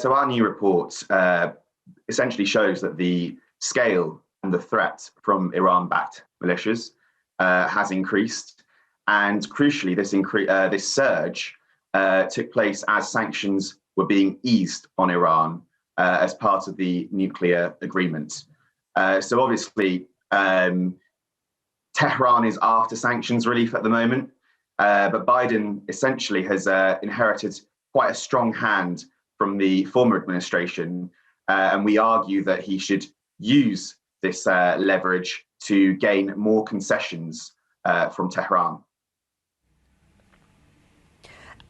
So our new report essentially shows that the scale and the threat from Iran-backed militias has increased, and crucially, this surge took place as sanctions were being eased on Iran as part of the nuclear agreement. So obviously, Tehran is after sanctions relief at the moment, but Biden essentially has inherited quite a strong hand from the former administration, and we argue that he should use this leverage to gain more concessions from Tehran.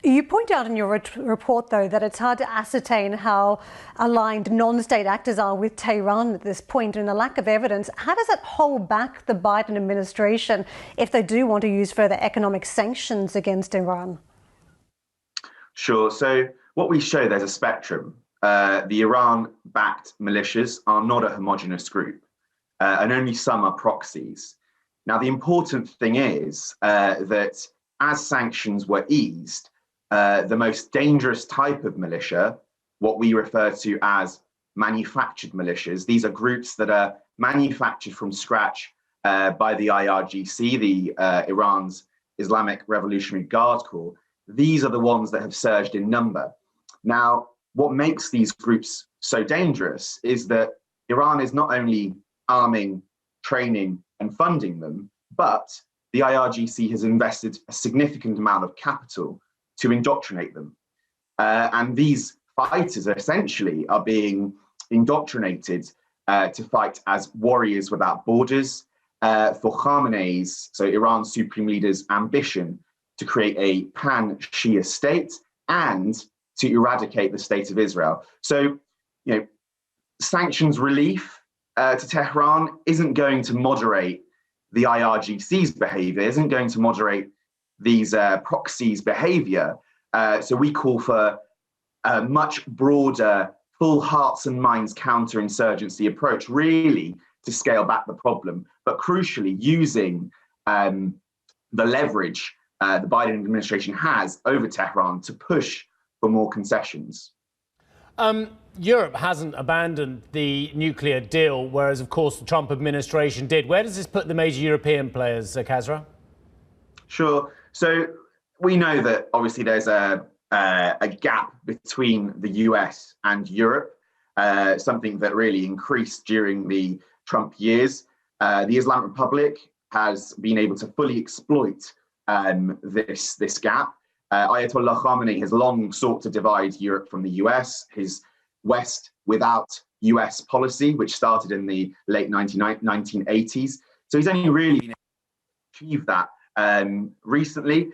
You point out in your report, though, that it's hard to ascertain how aligned non-state actors are with Tehran at this point, and a lack of evidence. How does it hold back the Biden administration if they do want to use further economic sanctions against Iran? Sure. So what we show, there's a spectrum. The Iran-backed militias are not a homogenous group, and only some are proxies. Now, the important thing is that as sanctions were eased, the most dangerous type of militia, what we refer to as manufactured militias, these are groups that are manufactured from scratch by the IRGC, the Iran's Islamic Revolutionary Guard Corps. These are the ones that have surged in number. Now, what makes these groups so dangerous is that Iran is not only arming, training, and funding them, but the IRGC has invested a significant amount of capital to indoctrinate them. And these fighters essentially are being indoctrinated to fight as warriors without borders for Khamenei's, so Iran's supreme leader's ambition to create a pan-Shia state and to eradicate the state of Israel. So, sanctions relief to Tehran isn't going to moderate the IRGC's behavior, isn't going to moderate these proxies' behavior. So we call for a much broader, full hearts and minds counterinsurgency approach, really to scale back the problem, but crucially using the leverage the Biden administration has over Tehran to push for more concessions. Europe hasn't abandoned the nuclear deal, whereas, of course, the Trump administration did. Where does this put the major European players, Kasra? Sure. So we know that obviously there's a gap between the US and Europe, something that really increased during the Trump years. The Islamic Republic has been able to fully exploit this gap. Ayatollah Khamenei has long sought to divide Europe from the US. His West without US policy, which started in the late 1980s. So he's only really been able to achieve that recently.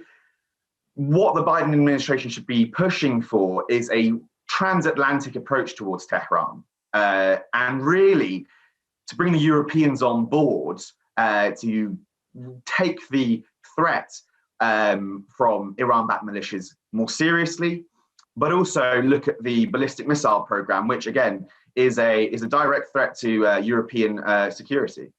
What the Biden administration should be pushing for is a transatlantic approach towards Tehran, and really to bring the Europeans on board to take the threat from Iran-backed militias more seriously, but also look at the ballistic missile program, which again is a direct threat to European security.